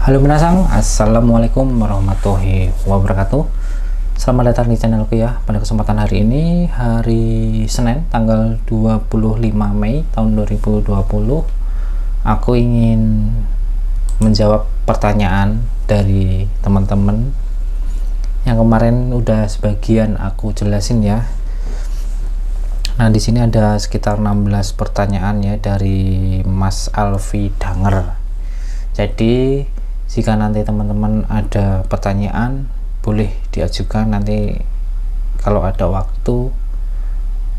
Halo minasang, assalamualaikum warahmatullahi wabarakatuh. Selamat datang di channelku ya. Pada kesempatan hari ini, hari Senin tanggal 25 Mei tahun 2020, aku ingin menjawab pertanyaan dari teman-teman yang kemarin udah sebagian aku jelasin ya. Nah, di sini ada sekitar 16 pertanyaan ya dari Mas Alfi Danger. Jadi jika nanti teman-teman ada pertanyaan, boleh diajukan, nanti kalau ada waktu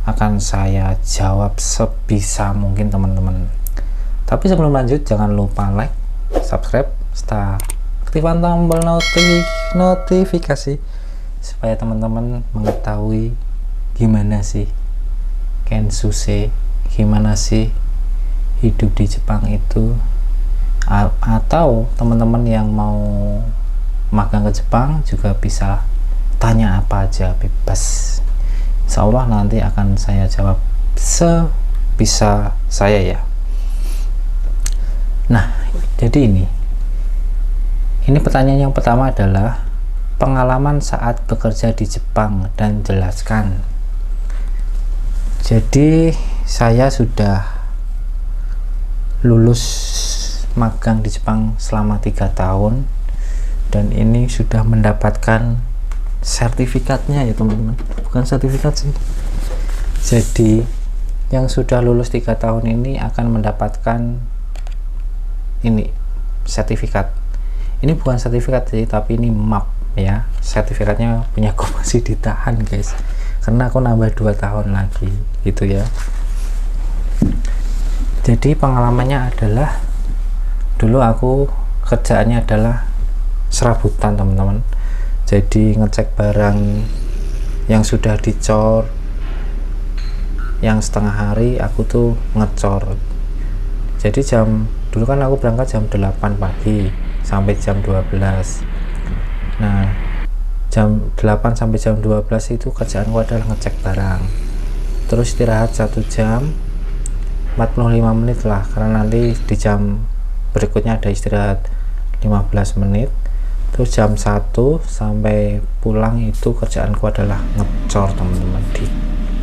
akan saya jawab sebisa mungkin teman-teman. Tapi sebelum lanjut, jangan lupa like, subscribe, serta aktifkan tombol notifikasi supaya teman-teman mengetahui gimana sih Kensuse, gimana sih hidup di Jepang itu, atau teman-teman yang mau magang ke Jepang juga bisa tanya apa aja, bebas. Insya Allah nanti akan saya jawab sebisa saya ya. Nah, jadi ini pertanyaan yang pertama adalah pengalaman saat bekerja di Jepang dan jelaskan. Jadi saya sudah lulus magang di Jepang selama 3 tahun dan ini sudah mendapatkan sertifikatnya ya teman-teman, bukan sertifikat sih. Jadi yang sudah lulus 3 tahun ini akan mendapatkan ini sertifikat. Ini bukan sertifikat sih, tapi ini map ya. Sertifikatnya punya aku masih ditahan guys, karena aku nambah 2 tahun lagi gitu ya. Jadi pengalamannya adalah, dulu aku kerjaannya adalah serabutan teman-teman. Jadi ngecek barang yang sudah dicor, yang setengah hari aku tuh ngecor. Jadi dulu kan aku berangkat jam 8 pagi sampai jam 12. Nah, jam 8 sampai jam 12 itu kerjaanku adalah ngecek barang, terus istirahat 1 jam 45 menit lah, karena nanti di jam berikutnya ada istirahat 15 menit. Terus jam 1 sampai pulang itu kerjaanku adalah ngecor teman-teman di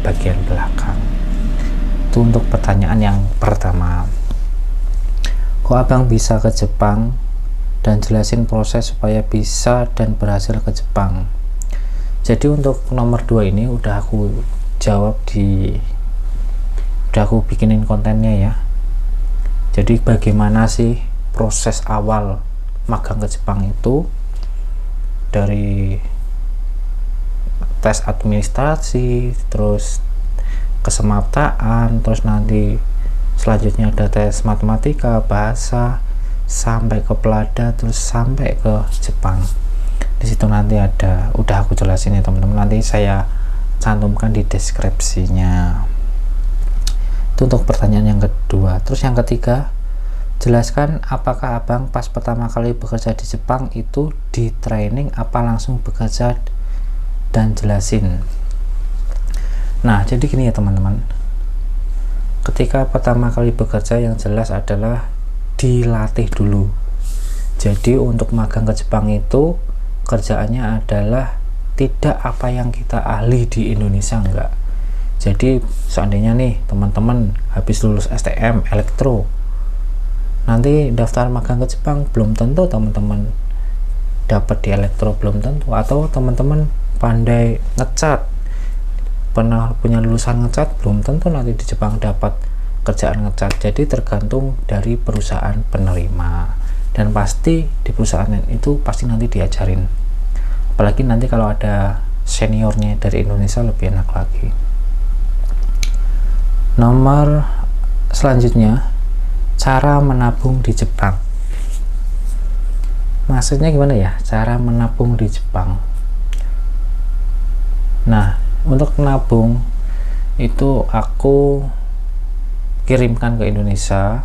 bagian belakang. Itu untuk pertanyaan yang pertama. Kok abang bisa ke Jepang dan jelasin proses supaya bisa dan berhasil ke Jepang. Jadi untuk nomor 2 ini udah aku jawab udah aku bikinin kontennya ya. Jadi bagaimana sih proses awal magang ke Jepang itu, dari tes administrasi, terus kesemaptaan, terus nanti selanjutnya ada tes matematika, bahasa, sampai ke pelada, terus sampai ke Jepang. Di situ nanti udah aku jelasin ya teman-teman, nanti saya cantumkan di deskripsinya. Itu untuk pertanyaan yang kedua. Terus yang ketiga, jelaskan apakah abang pas pertama kali bekerja di Jepang itu di training apa langsung bekerja, dan jelasin. Nah, jadi gini ya teman-teman, ketika pertama kali bekerja yang jelas adalah dilatih dulu. Jadi untuk magang ke Jepang itu kerjaannya adalah tidak apa yang kita ahli di Indonesia, enggak. Jadi seandainya nih teman-teman habis lulus STM elektro, nanti daftar magang ke Jepang belum tentu teman-teman dapat di elektro, belum tentu. Atau teman-teman pandai ngecat, pernah punya lulusan ngecat, belum tentu nanti di Jepang dapat kerjaan ngecat. Jadi tergantung dari perusahaan penerima, dan pasti di perusahaan itu pasti nanti diajarin, apalagi nanti kalau ada seniornya dari Indonesia lebih enak lagi. Nomor selanjutnya, cara menabung di Jepang. Maksudnya gimana ya cara menabung di Jepang? Nah, untuk menabung itu aku kirimkan ke Indonesia,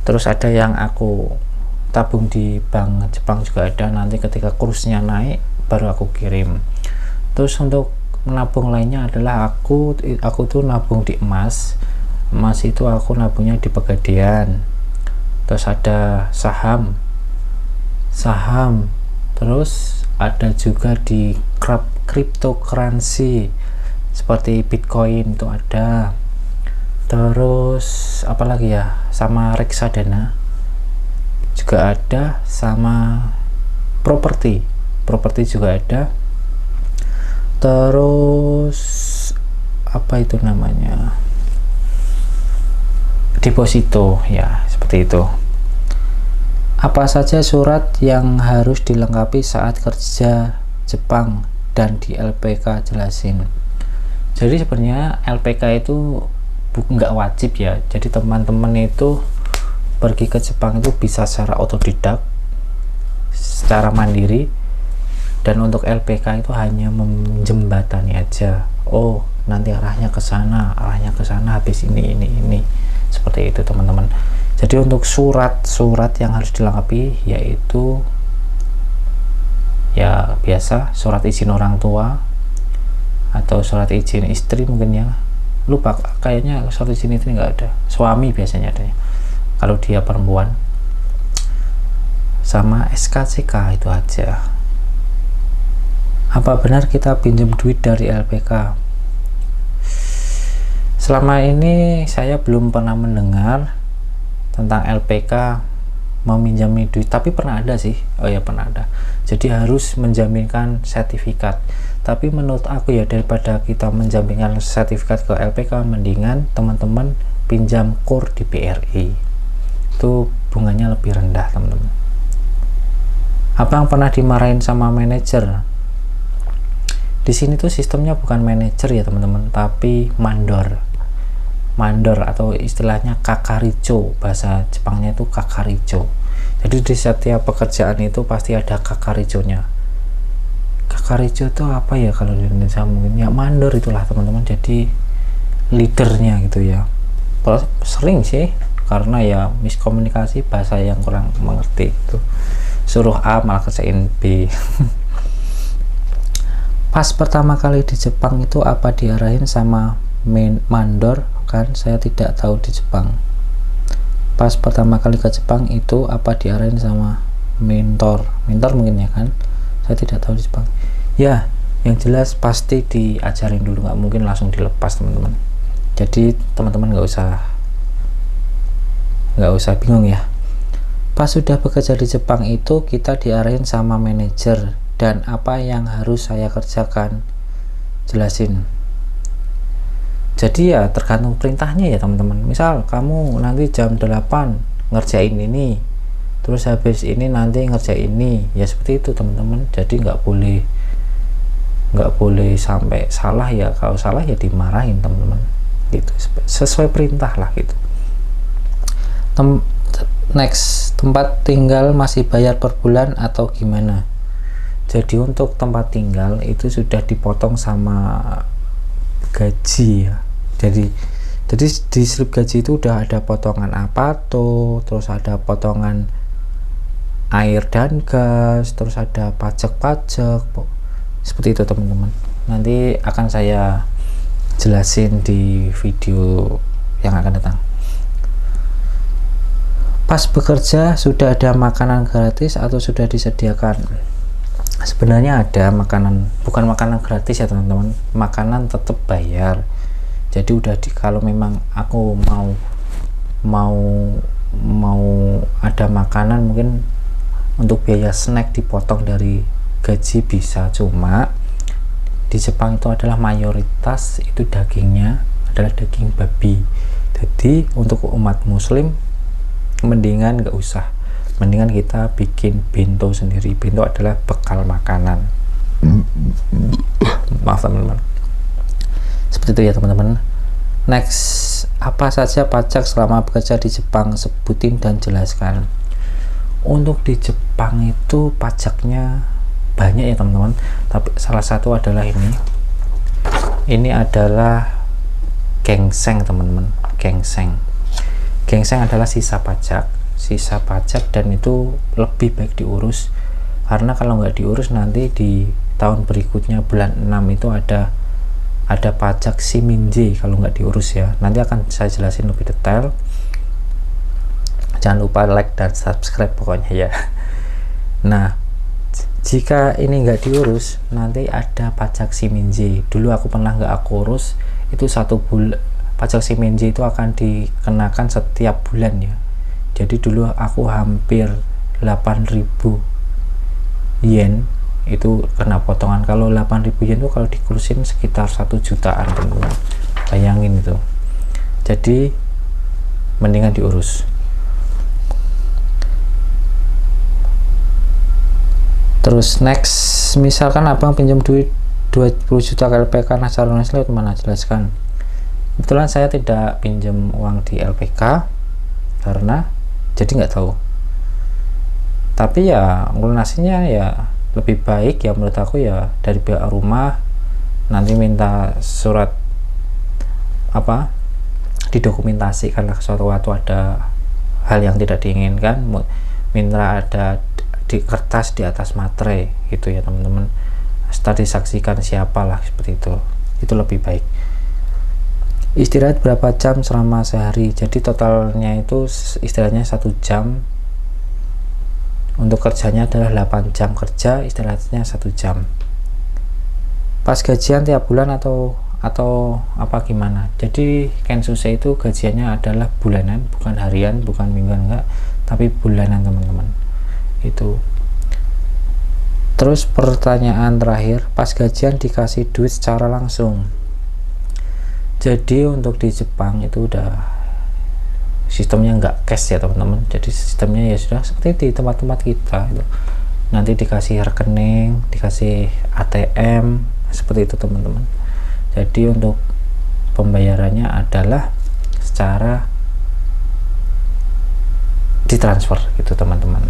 terus ada yang aku tabung di bank Jepang juga ada, nanti ketika kursnya naik baru aku kirim. Terus untuk menabung lainnya adalah aku tuh nabung di emas itu aku nabungnya di Pegadaian. Terus ada saham saham, terus ada juga di cryptocurrency seperti Bitcoin itu ada, terus apalagi ya, sama reksadana juga ada, sama properti juga ada, terus apa itu namanya, deposito ya, seperti itu. Apa saja surat yang harus dilengkapi saat kerja Jepang dan di LPK jelasin. Jadi sebenarnya LPK itu nggak wajib ya, jadi teman-teman itu pergi ke Jepang itu bisa secara otodidak, secara mandiri, dan untuk LPK itu hanya menjembatani aja. Oh, nanti arahnya ke sana, habis ini, seperti itu teman-teman. Jadi untuk surat yang harus dilengkapi yaitu ya biasa surat izin orang tua atau surat izin istri, mungkin ya, lupa kayaknya surat izin istri nggak ada, suami biasanya ada ya kalau dia perempuan, sama SKCK, itu aja. Apa benar kita pinjam duit dari LPK? Selama ini saya belum pernah mendengar tentang LPK meminjami duit, tapi pernah ada sih. Oh ya, pernah ada. Jadi harus menjaminkan sertifikat. Tapi menurut aku ya, daripada kita menjaminkan sertifikat ke LPK, mendingan teman-teman pinjam KUR di BRI. Itu bunganya lebih rendah, teman-teman. Apa yang pernah dimarahin sama manajer? Di sini tuh sistemnya bukan manajer ya teman-teman, tapi mandor atau istilahnya kakaricho, bahasa Jepangnya itu kakaricho. Jadi di setiap pekerjaan itu pasti ada kakaricho-nya. Kakaricho itu apa ya kalau di Indonesia, mungkin ya mandor itulah teman-teman, jadi leadernya gitu ya. Sering sih, karena ya miskomunikasi, bahasa yang kurang mengerti itu, suruh A malah kerjain B. Pas pertama kali di Jepang itu apa diarahin sama mandor? Kan saya tidak tahu di Jepang. Pas pertama kali ke Jepang itu apa diarahin sama mentor mungkin ya kan, saya tidak tahu di Jepang ya. Yang jelas pasti diajarin dulu, nggak mungkin langsung dilepas teman-teman. Jadi teman-teman nggak usah bingung ya. Pas sudah bekerja di Jepang itu kita diarahin sama manajer, dan apa yang harus saya kerjakan, jelasin. Jadi ya tergantung perintahnya ya teman-teman. Misal kamu nanti jam 8 ngerjain ini, terus habis ini nanti ngerjain ini, ya seperti itu teman-teman. Jadi nggak boleh sampai salah ya. Kalau salah ya dimarahin teman-teman gitu, sesuai perintah lah gitu. Next, tempat tinggal masih bayar per bulan atau gimana? Jadi untuk tempat tinggal itu sudah dipotong sama gaji ya. Jadi di slip gaji itu udah ada potongan apa tuh, terus ada potongan air dan gas, terus ada pajak seperti itu teman-teman. Nanti akan saya jelasin di video yang akan datang. Pas bekerja sudah ada makanan gratis atau sudah disediakan? Sebenarnya ada makanan, bukan makanan gratis ya teman-teman, makanan tetap bayar. Jadi udah kalau memang aku mau ada makanan, mungkin untuk biaya snack dipotong dari gaji bisa. Cuma di Jepang itu adalah mayoritas itu dagingnya adalah daging babi. Jadi untuk umat muslim mendingan nggak usah, mendingan kita bikin bento sendiri. Bento adalah bekal makanan. Maaf teman-teman, seperti itu ya teman-teman. Next, apa saja pajak selama bekerja di Jepang, sebutin dan jelaskan. Untuk di Jepang itu pajaknya banyak ya teman-teman, tapi salah satu adalah ini adalah gengseng teman-teman. Gengseng adalah sisa pajak, dan itu lebih baik diurus, karena kalau nggak diurus nanti di tahun berikutnya bulan 6 itu ada pajak shiminji kalau nggak diurus ya. Nanti akan saya jelasin lebih detail. Jangan lupa like dan subscribe pokoknya ya. Nah, jika ini nggak diurus, nanti ada pajak Siminjee. Dulu aku pernah nggak aku urus, itu 1 bulan pajak Siminjee itu akan dikenakan setiap bulan ya. Jadi dulu aku hampir 8.000 yen itu kena potongan. Kalau 8.000 yen itu kalau dikurusin sekitar 1 jutaan teman-teman, bayangin itu. Jadi mendingan diurus. Terus next, misalkan abang pinjam duit 20 juta ke LPK, nah cara lunasnya lewat mana, jelaskan. Kebetulan saya tidak pinjam uang di LPK karena jadi nggak tahu, tapi ya lunasinya ya lebih baik ya menurut aku ya dari pihak rumah, nanti minta surat apa didokumentasikan suatu waktu ada hal yang tidak diinginkan, minta ada di kertas di atas materai gitu ya teman-teman, setelah disaksikan siapalah seperti itu lebih baik. Istirahat berapa jam selama sehari? Jadi totalnya itu istilahnya 1 jam, untuk kerjanya adalah 8 jam kerja, istirahatnya 1 jam. Pas gajian tiap bulan atau apa gimana? Jadi Kensuse itu gajiannya adalah bulanan, bukan harian, bukan mingguan, enggak, tapi bulanan teman-teman itu. Terus pertanyaan terakhir, pas gajian dikasih duit secara langsung? Jadi untuk di Jepang itu udah sistemnya nggak cash ya teman-teman, jadi sistemnya ya sudah seperti di tempat-tempat kita itu, nanti dikasih rekening, dikasih ATM seperti itu teman-teman. Jadi untuk pembayarannya adalah secara ditransfer gitu teman-teman.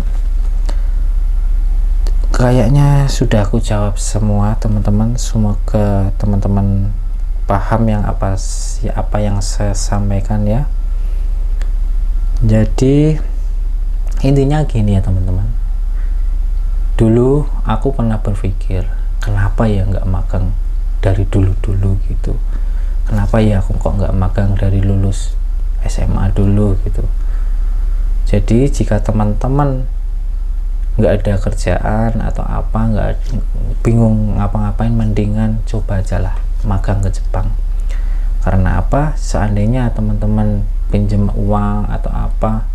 Kayaknya sudah aku jawab semua teman-teman, semoga teman-teman paham yang apa yang saya sampaikan ya. Jadi intinya gini ya teman-teman, dulu aku pernah berpikir kenapa ya nggak magang dari dulu gitu, kenapa ya aku kok nggak magang dari lulus SMA dulu gitu. Jadi jika teman-teman nggak ada kerjaan atau apa, nggak bingung ngapa-ngapain, mendingan coba aja lah magang ke Jepang. Karena apa, seandainya teman-teman pinjam uang atau apa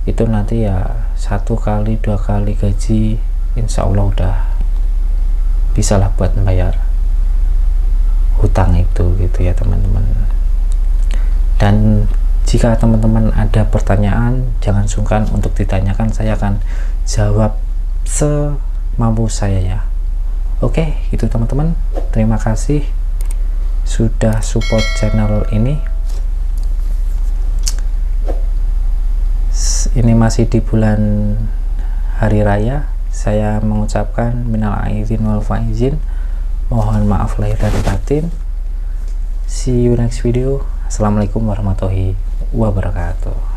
itu nanti ya 1 kali 2 kali gaji insya Allah udah bisa lah buat membayar hutang itu gitu ya teman-teman. Dan jika teman-teman ada pertanyaan jangan sungkan untuk ditanyakan, saya akan jawab semampu saya ya. Oke, itu teman-teman, terima kasih sudah support channel ini. Ini masih di bulan hari raya, saya mengucapkan minal aidin wal faizin, mohon maaf lahir dan batin. See you next video. Assalamualaikum warahmatullahi wabarakatuh.